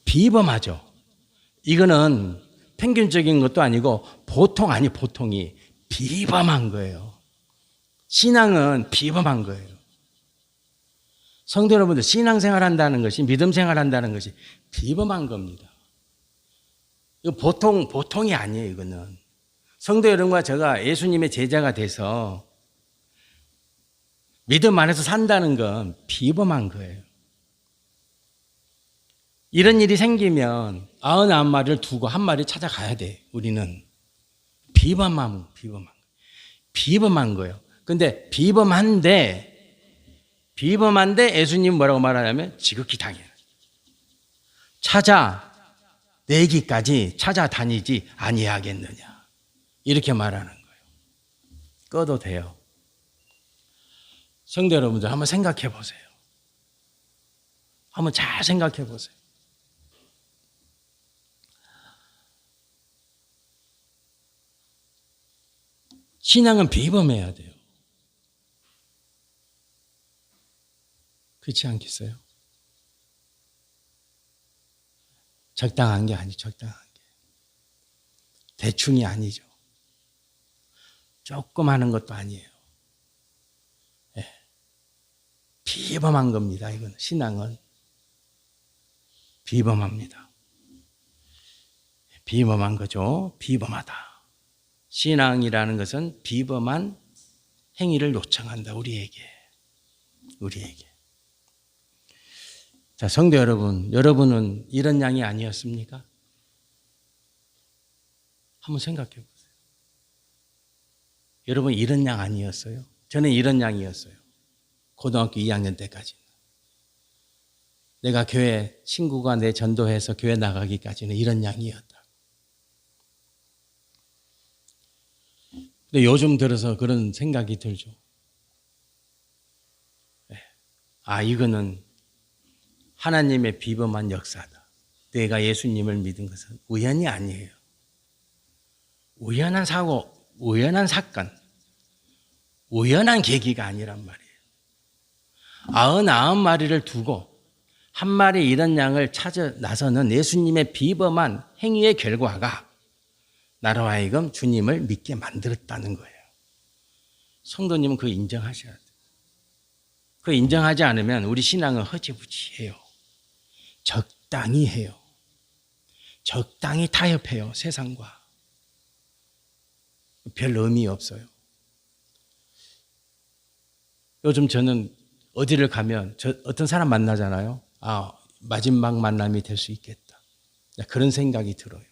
Speaker 1: 비범하죠. 이거는 평균적인 것도 아니고 보통이 비범한 거예요. 신앙은 비범한 거예요. 성도 여러분들, 신앙생활 한다는 것이, 믿음 생활 한다는 것이 비범한 겁니다. 이거 보통이 아니에요, 이거는. 성도 여러분과 제가 예수님의 제자가 돼서 믿음 안에서 산다는 건 비범한 거예요. 이런 일이 생기면 99마리를 두고 한 마리 찾아가야 돼, 우리는. 비범한 거예요. 근데 비범한데 예수님 뭐라고 말하냐면 지극히 당연. 찾아내기까지 찾아다니지 아니하겠느냐. 이렇게 말하는 거예요. 꺼도 돼요. 성도 여러분들 한번 생각해 보세요. 한번 잘 생각해 보세요. 신앙은 비범해야 돼요. 그렇지 않겠어요? 적당한 게 아니죠. 적당한 게. 대충이 아니죠. 조금 하는 것도 아니에요. 네. 비범한 겁니다. 이건 신앙은 비범합니다. 비범한 거죠. 비범하다. 신앙이라는 것은 비범한 행위를 요청한다. 우리에게. 자, 성도 여러분, 여러분은 이런 양이 아니었습니까? 한번 생각해 보세요. 여러분 이런 양 아니었어요? 저는 이런 양이었어요. 고등학교 2학년 때까지는. 내가 교회 친구가 내 전도해서 교회 나가기까지는 이런 양이었다. 근데 요즘 들어서 그런 생각이 들죠. 이거는 하나님의 비범한 역사다. 내가 예수님을 믿은 것은 우연이 아니에요. 우연한 사고, 우연한 사건, 우연한 계기가 아니란 말이에요. 99마리를 두고 한 마리 잃은 양을 찾아 나서는 예수님의 비범한 행위의 결과가 나로 하여금 주님을 믿게 만들었다는 거예요. 성도님은 그거 인정하셔야 돼요. 그거 인정하지 않으면 우리 신앙은 허지부지해요. 적당히 해요. 적당히 타협해요. 세상과. 별 의미 없어요. 요즘 저는 어디를 가면 어떤 사람 만나잖아요. 마지막 만남이 될 수 있겠다. 그런 생각이 들어요.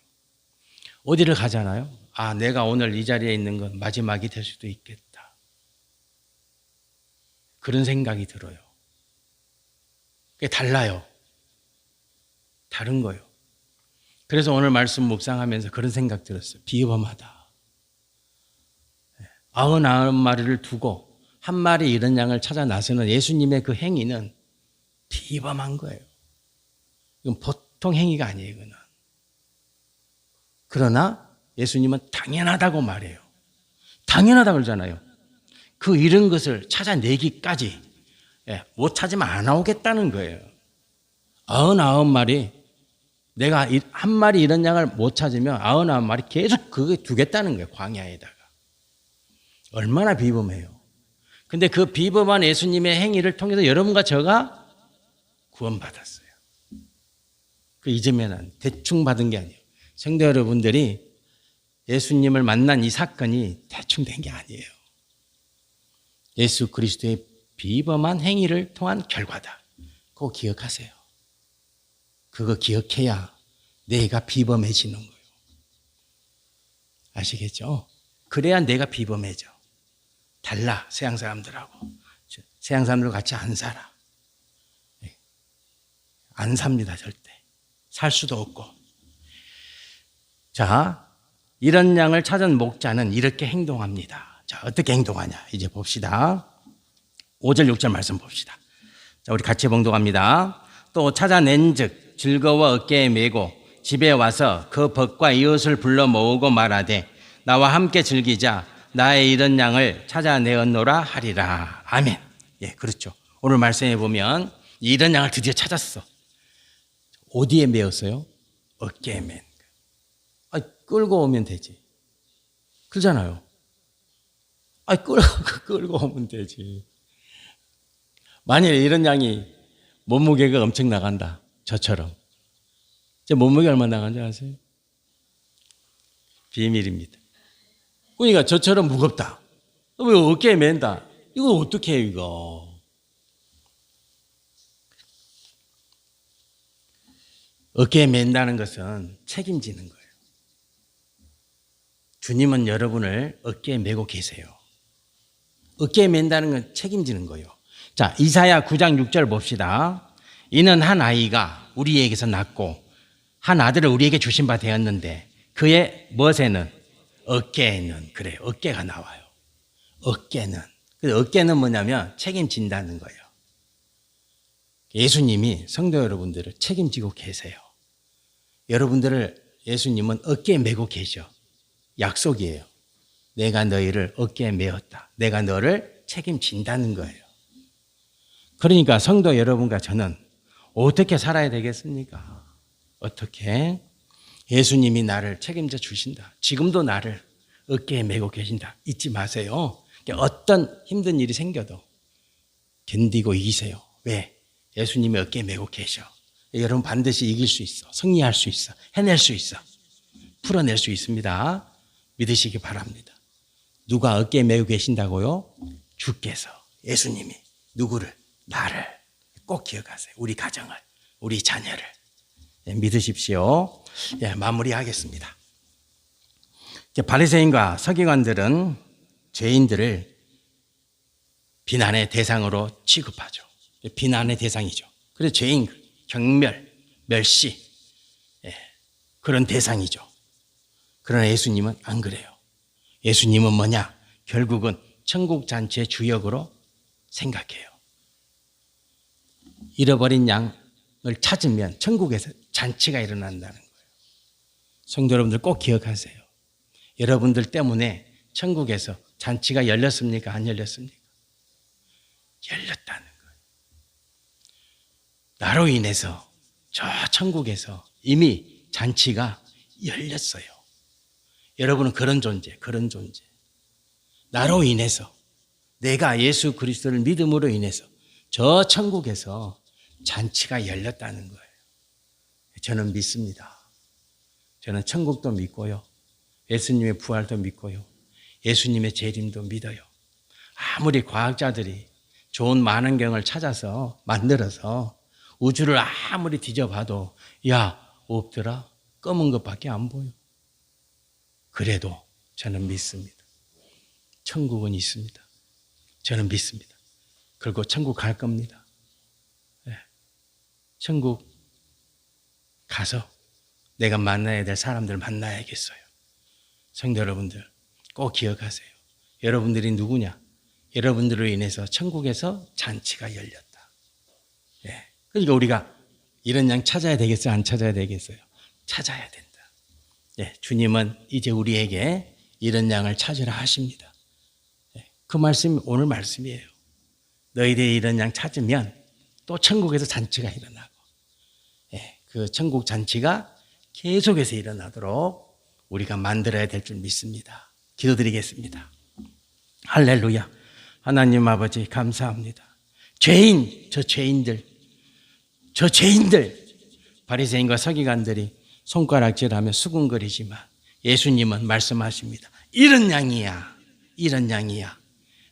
Speaker 1: 어디를 가잖아요. 내가 오늘 이 자리에 있는 건 마지막이 될 수도 있겠다. 그런 생각이 들어요. 그게 달라요. 다른 거예요. 그래서 오늘 말씀 묵상하면서 그런 생각 들었어요. 비범하다. 99마리를 두고 한 마리 잃은 양을 찾아 나서는 예수님의 그 행위는 비범한 거예요. 이건 보통 행위가 아니에요. 이거는. 그러나 예수님은 당연하다고 말해요. 당연하다고 그러잖아요. 그 잃은 것을 찾아내기까지 못 찾으면 안 나오겠다는 거예요. 99마리 내가 한 마리 잃은 양을 못 찾으면 99마리 계속 그거 두겠다는 거예요. 광야에다가. 얼마나 비범해요. 근데 그 비범한 예수님의 행위를 통해서 여러분과 저가 구원받았어요. 그 이전에는 대충 받은 게 아니에요. 성도 여러분들이 예수님을 만난 이 사건이 대충 된 게 아니에요. 예수 그리스도의 비범한 행위를 통한 결과다. 그거 기억하세요. 그거 기억해야 내가 비범해지는 거예요. 아시겠죠? 그래야 내가 비범해져. 달라, 세상 사람들하고. 세상 사람들과 같이 안 살아. 안 삽니다, 절대. 살 수도 없고. 자, 이런 양을 찾은 목자는 이렇게 행동합니다. 자, 어떻게 행동하냐? 이제 봅시다. 5절, 6절 말씀 봅시다. 자, 우리 같이 봉독합니다. 또 찾아낸 즉, 즐거워 어깨에 메고 집에 와서 그 벗과 이웃을 불러 모으고 말하되 나와 함께 즐기자. 나의 잃은 양을 찾아내었노라 하리라. 아멘. 예, 그렇죠. 오늘 말씀해 보면 잃은 양을 드디어 찾았어. 어디에 메었어요? 어깨에 맨. 끌고 오면 되지. 그러잖아요. 끌고 오면 되지. 만약에 이런 양이 몸무게가 엄청 나간다. 저처럼. 제 몸무게 얼마 나간지 아세요? 비밀입니다. 그러니까 저처럼 무겁다. 왜 어깨에 맨다? 이거 어떻게 해요, 이거? 어깨에 맨다는 것은 책임지는 거예요. 주님은 여러분을 어깨에 메고 계세요. 어깨에 맨다는 건 책임지는 거예요. 자, 이사야 9장 6절 봅시다. 이는 한 아이가 우리에게서 낳고 한 아들을 우리에게 주신 바 되었는데 그의 무엇에는? 어깨에는. 그래요. 어깨가 나와요. 어깨는. 어깨는 뭐냐면 책임진다는 거예요. 예수님이 성도 여러분들을 책임지고 계세요. 여러분들을 예수님은 어깨에 메고 계셔. 약속이에요. 내가 너희를 어깨에 메었다. 내가 너를 책임진다는 거예요. 그러니까 성도 여러분과 저는 어떻게 살아야 되겠습니까? 어떻게? 예수님이 나를 책임져 주신다. 지금도 나를 어깨에 메고 계신다. 잊지 마세요. 어떤 힘든 일이 생겨도 견디고 이기세요. 왜? 예수님이 어깨에 메고 계셔. 여러분 반드시 이길 수 있어. 승리할 수 있어. 해낼 수 있어. 풀어낼 수 있습니다. 믿으시기 바랍니다. 누가 어깨에 메고 계신다고요? 주께서, 예수님이. 누구를? 나를. 꼭 기억하세요. 우리 가정을, 우리 자녀를. 믿으십시오. 마무리하겠습니다. 바리새인과 서기관들은 죄인들을 비난의 대상으로 취급하죠. 비난의 대상이죠. 그래서 죄인, 경멸, 멸시 그런 대상이죠. 그러나 예수님은 안 그래요. 예수님은 뭐냐? 결국은 천국 잔치의 주역으로 생각해요. 잃어버린 양을 찾으면 천국에서 잔치가 일어난다는 거예요. 성도 여러분들 꼭 기억하세요. 여러분들 때문에 천국에서 잔치가 열렸습니까? 안 열렸습니까? 열렸다는 거예요. 나로 인해서 저 천국에서 이미 잔치가 열렸어요. 여러분은 그런 존재. 나로 인해서, 내가 예수 그리스도를 믿음으로 인해서 저 천국에서 잔치가 열렸다는 거예요. 저는 믿습니다. 저는 천국도 믿고요. 예수님의 부활도 믿고요. 예수님의 재림도 믿어요. 아무리 과학자들이 좋은 만원경을 찾아서 만들어서 우주를 아무리 뒤져봐도 야, 없더라. 검은 것밖에 안 보여. 그래도 저는 믿습니다. 천국은 있습니다. 저는 믿습니다. 그리고 천국 갈 겁니다. 천국 가서 내가 만나야 될 사람들 만나야겠어요. 성도 여러분들 꼭 기억하세요. 여러분들이 누구냐? 여러분들로 인해서 천국에서 잔치가 열렸다. 그러니까 우리가 이런 양 찾아야 되겠어요? 안 찾아야 되겠어요? 찾아야 된다. 주님은 이제 우리에게 이런 양을 찾으라 하십니다. 그 말씀이 오늘 말씀이에요. 너희들이 이런 양 찾으면 또 천국에서 잔치가 일어나고 그 천국 잔치가 계속해서 일어나도록 우리가 만들어야 될 줄 믿습니다. 기도드리겠습니다. 할렐루야. 하나님 아버지 감사합니다. 저 죄인들 바리새인과 서기관들이 손가락질하며 수군거리지만 예수님은 말씀하십니다. 이런 양이야.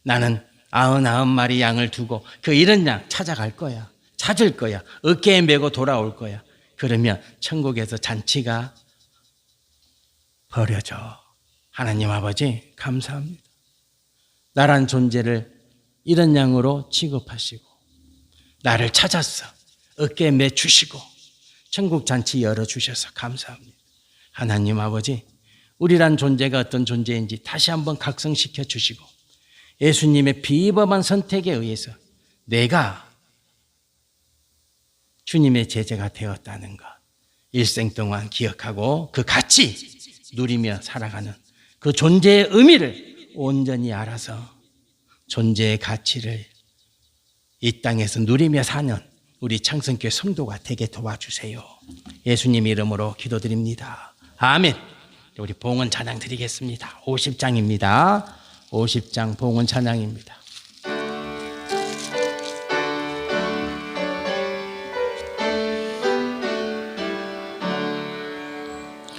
Speaker 1: 나는 99마리 양을 두고 그 이런 양 찾아갈 거야. 찾을 거야. 어깨에 메고 돌아올 거야. 그러면 천국에서 잔치가 벌어져. 하나님 아버지 감사합니다. 나란 존재를 이런 양으로 취급하시고 나를 찾았어. 어깨에 매주시고 천국 잔치 열어주셔서 감사합니다. 하나님 아버지, 우리란 존재가 어떤 존재인지 다시 한번 각성시켜 주시고 예수님의 비범한 선택에 의해서 내가 주님의 제자가 되었다는 것 일생 동안 기억하고 그 가치 누리며 살아가는 그 존재의 의미를 온전히 알아서 존재의 가치를 이 땅에서 누리며 사는 우리 창성교회 성도가 되게 도와주세요. 예수님 이름으로 기도드립니다. 아멘. 우리 봉헌 찬양 드리겠습니다. 50장입니다. 50장 봉헌 찬양입니다.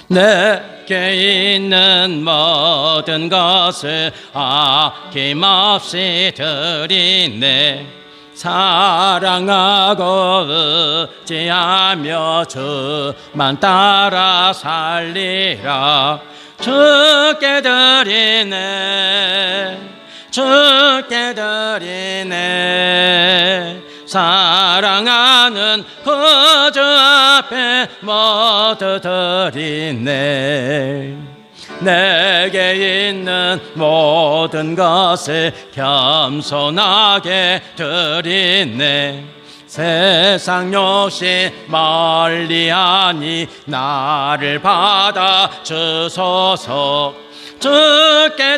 Speaker 1: 내게 있는 모든 것을 아낌없이 드리네. 사랑하고 의지하며 주만 따라 살리라. 주께 드리네. 사랑하는 구주 앞에 모두 드리네. 내게 있는 모든 것을 겸손하게 드리네. 세상 욕심 멀리하니 나를 받아 주소서. 주께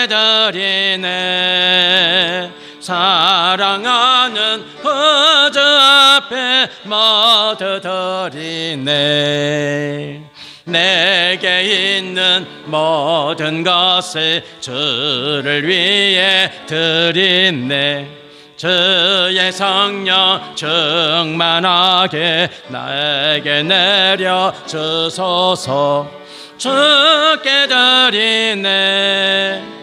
Speaker 1: 드리네. 사랑하는 구주 앞에 모두 드리네. 내게 있는 모든 것을 주를 위해 드리네. 주의 성령 충만하게 나에게 내려 주소서. 주께 드리네.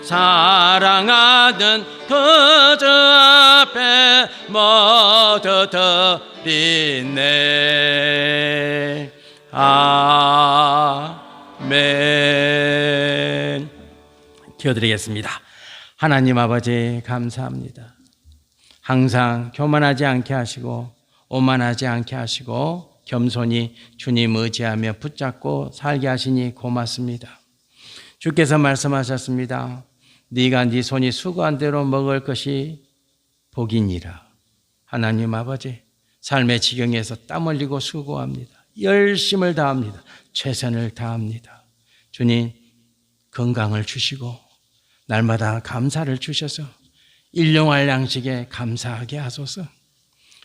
Speaker 1: 사랑하는 구주 앞에 모두 드리네. 아멘. 기도드리겠습니다. 하나님 아버지 감사합니다. 항상 교만하지 않게 하시고 오만하지 않게 하시고 겸손히 주님 의지하며 붙잡고 살게 하시니 고맙습니다. 주께서 말씀하셨습니다. 네가 네 손이 수고한 대로 먹을 것이 복이니라. 하나님 아버지, 삶의 지경에서 땀 흘리고 수고합니다. 열심을 다합니다. 최선을 다합니다. 주님, 건강을 주시고 날마다 감사를 주셔서 일용할 양식에 감사하게 하소서.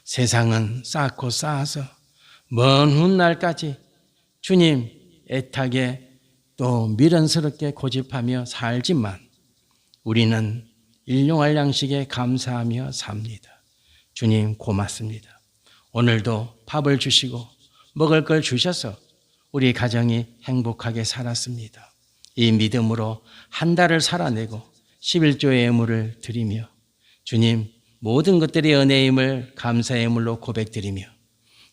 Speaker 1: 세상은 쌓고 쌓아서 먼 훗날까지 주님 애타게 또 미련스럽게 고집하며 살지만 우리는 일용할 양식에 감사하며 삽니다. 주님 고맙습니다. 오늘도 밥을 주시고 먹을 걸 주셔서 우리 가정이 행복하게 살았습니다. 이 믿음으로 한 달을 살아내고 11조의 예물을 드리며 주님 모든 것들이 은혜의 힘을 감사의 예물로 고백드리며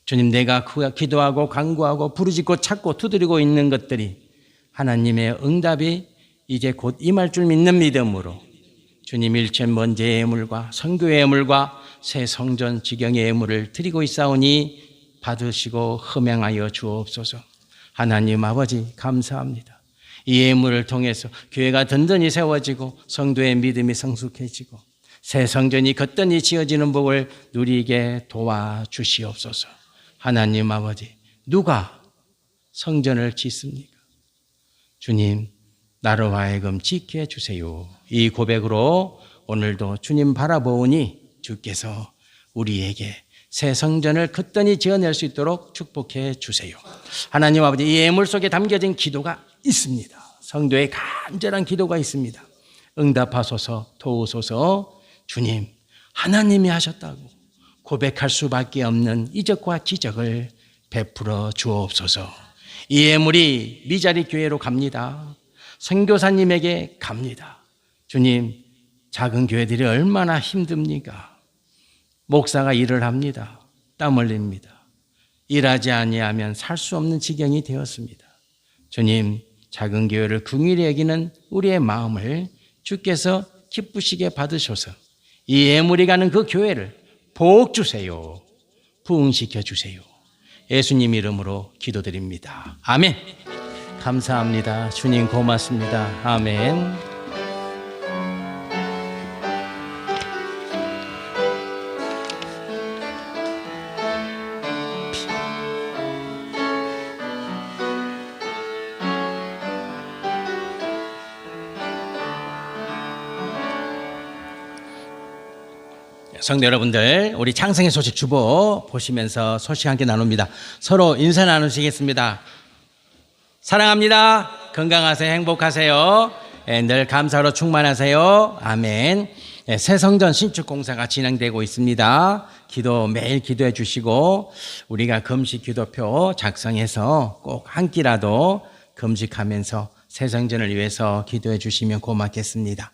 Speaker 1: 주님 내가 기도하고 간구하고 부르짖고 찾고 두드리고 있는 것들이 하나님의 응답이 이제 곧 임할 줄 믿는 믿음으로 주님 일천 번제의 예물과 선교의 예물과 새 성전 지경의 예물을 드리고 있사오니 받으시고 흠양하여 주옵소서. 하나님 아버지 감사합니다. 이 예물을 통해서 교회가 든든히 세워지고 성도의 믿음이 성숙해지고 새 성전이 거뜬히 지어지는 복을 누리게 도와주시옵소서. 하나님 아버지 누가 성전을 짓습니까? 주님 나로 하여금 짓게 해주세요. 이 고백으로 오늘도 주님 바라보니 주께서 우리에게 새 성전을 거뜬히 지어낼 수 있도록 축복해 주세요. 하나님 아버지 이 예물 속에 담겨진 기도가 있습니다. 성도의 간절한 기도가 있습니다. 응답하소서 도우소서. 주님 하나님이 하셨다고 고백할 수밖에 없는 이적과 기적을 베풀어 주옵소서. 이 예물이 미자리 교회로 갑니다. 선교사님에게 갑니다. 주님 작은 교회들이 얼마나 힘듭니까? 목사가 일을 합니다. 땀 흘립니다. 일하지 아니하면 살 수 없는 지경이 되었습니다. 주님 작은 교회를 긍휼히 여기는 우리의 마음을 주께서 기쁘시게 받으셔서 이 예물이 가는 그 교회를 복 주세요. 부흥시켜 주세요. 예수님 이름으로 기도드립니다. 아멘. 감사합니다. 주님 고맙습니다. 아멘. 성도 여러분들, 우리 창생의 소식 주보 보시면서 소식 함께 나눕니다. 서로 인사 나누시겠습니다. 사랑합니다. 건강하세요. 행복하세요. 늘 감사로 충만하세요. 아멘. 새 성전 신축 공사가 진행되고 있습니다. 기도 매일 기도해 주시고 우리가 금식 기도표 작성해서 꼭 한 끼라도 금식하면서 새 성전을 위해서 기도해 주시면 고맙겠습니다.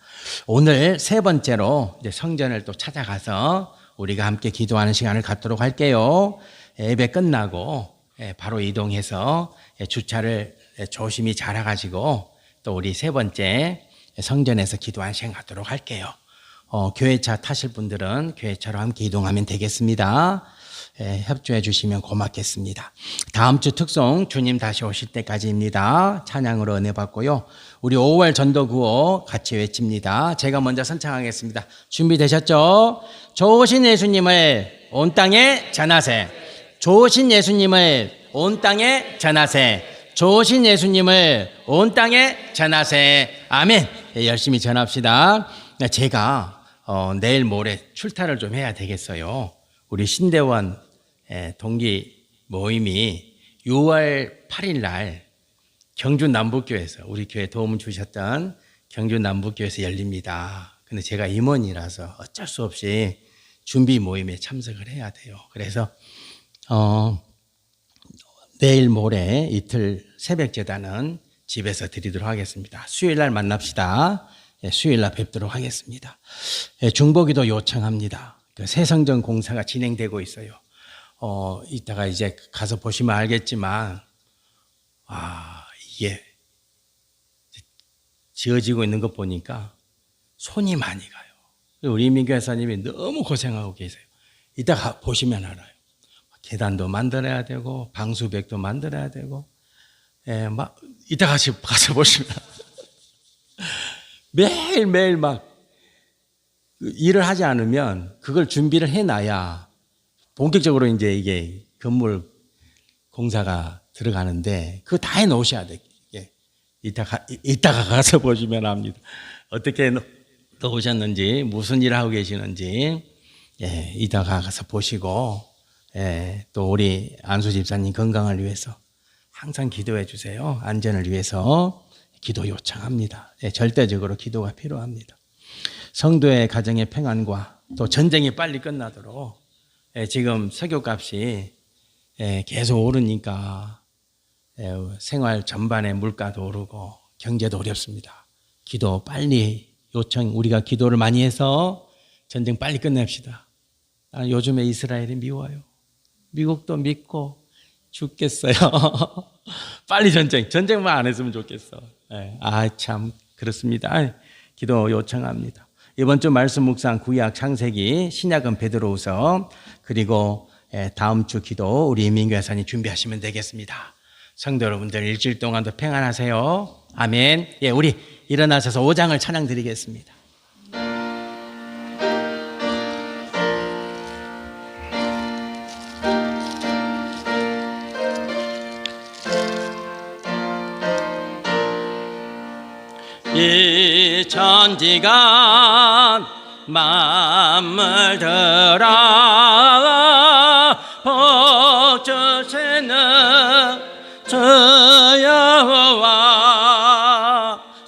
Speaker 1: 오늘 세 번째로 이제 성전을 또 찾아가서 우리가 함께 기도하는 시간을 갖도록 할게요. 예배 끝나고 바로 이동해서 주차를 조심히 잘해가지고 또 우리 세 번째 성전에서 기도하는 시간 갖도록 할게요. 교회차 타실 분들은 교회차로 함께 이동하면 되겠습니다. 협조해 주시면 고맙겠습니다. 다음 주 특송 주님 다시 오실 때까지입니다. 찬양으로 은혜 받고요. 우리 5월 전도 구호 같이 외칩니다. 제가 먼저 선창하겠습니다. 준비되셨죠? 좋으신 예수님을 온 땅에 전하세. 좋으신 예수님을 온 땅에 전하세. 좋으신 예수님을 온 땅에 전하세. 아멘. 열심히 전합시다. 제가 내일 모레 출타를 좀 해야 되겠어요. 우리 신대원 동기 모임이 6월 8일 날 경주 남북교회에서 우리 교회 도움 주셨던 경주 남북교회에서 열립니다. 근데 제가 임원이라서 어쩔 수 없이 준비 모임에 참석을 해야 돼요. 그래서 내일 모레 이틀 새벽 제단은 집에서 드리도록 하겠습니다. 수요일 날 만납시다. 수요일 날 뵙도록 하겠습니다. 중보기도 요청합니다. 새 성전 공사가 진행되고 있어요. 이따가 이제 가서 보시면 알겠지만, 이게 지어지고 있는 것 보니까 손이 많이 가요. 우리 이민규 회사님이 너무 고생하고 계세요. 이따가 보시면 알아요. 계단도 만들어야 되고, 방수벽도 만들어야 되고, 이따 가서 보시면 매일매일 막 일을 하지 않으면 그걸 준비를 해놔야 본격적으로 이제 이게 건물 공사가 들어가는데 그거 다 해놓으셔야 돼. 이따가 가서 보시면 압니다. 어떻게 놓으셨는지, 무슨 일을 하고 계시는지, 예, 이따가 가서 보시고, 예, 또 우리 안수 집사님 건강을 위해서 항상 기도해 주세요. 안전을 위해서 기도 요청합니다. 예, 절대적으로 기도가 필요합니다. 성도의 가정의 평안과 또 전쟁이 빨리 끝나도록, 예, 지금 석유값이, 예, 계속 오르니까, 예, 생활 전반의 물가도 오르고 경제도 어렵습니다. 기도 빨리 우리가 기도를 많이 해서 전쟁 빨리 끝냅시다. 요즘에 이스라엘이 미워요. 미국도 믿고 죽겠어요. 빨리 전쟁만 안 했으면 좋겠어. 예, 참 그렇습니다. 기도 요청합니다. 이번 주 말씀 묵상 구약 창세기, 신약은 베드로후서, 그리고 다음 주 기도 우리 민규 여사님 준비하시면 되겠습니다. 성도 여러분들 일주일 동안도 평안하세요. 아멘. 예, 우리 일어나셔서 5장을 찬양 드리겠습니다. 이 천지간 만물 들어 복 주시는 주 여호와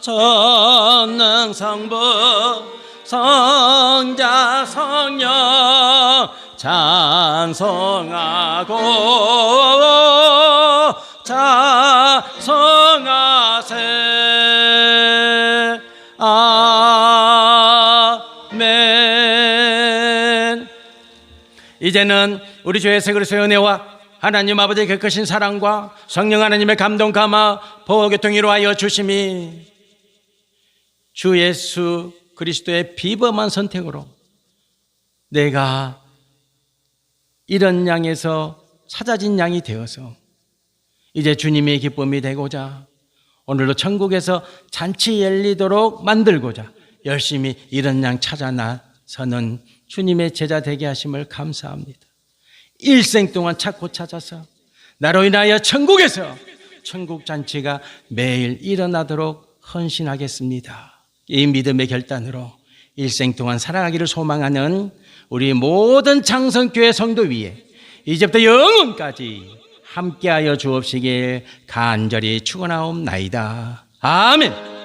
Speaker 1: 전능 성부 성자 성령 찬송하고 찬송하세. 아멘. 이제는 우리 주 예수 그리스도의 은혜와 하나님 아버지의 그 크신 사랑과 성령 하나님의 감동 감화 보호 교통 이루하여 주심이 주 예수 그리스도의 비범한 선택으로 내가 이런 양에서 찾아진 양이 되어서 이제 주님의 기쁨이 되고자 오늘도 천국에서 잔치 열리도록 만들고자 열심히 이런 양 찾아 나서는 주님의 제자 되게 하심을 감사합니다. 일생 동안 찾고 찾아서 나로 인하여 천국에서 천국 잔치가 매일 일어나도록 헌신하겠습니다. 이 믿음의 결단으로 일생 동안 살아가기를 소망하는 우리 모든 장성교회 성도 위에 이제부터 영원까지 함께하여 주옵시길 간절히 축원하옵나이다. 아멘.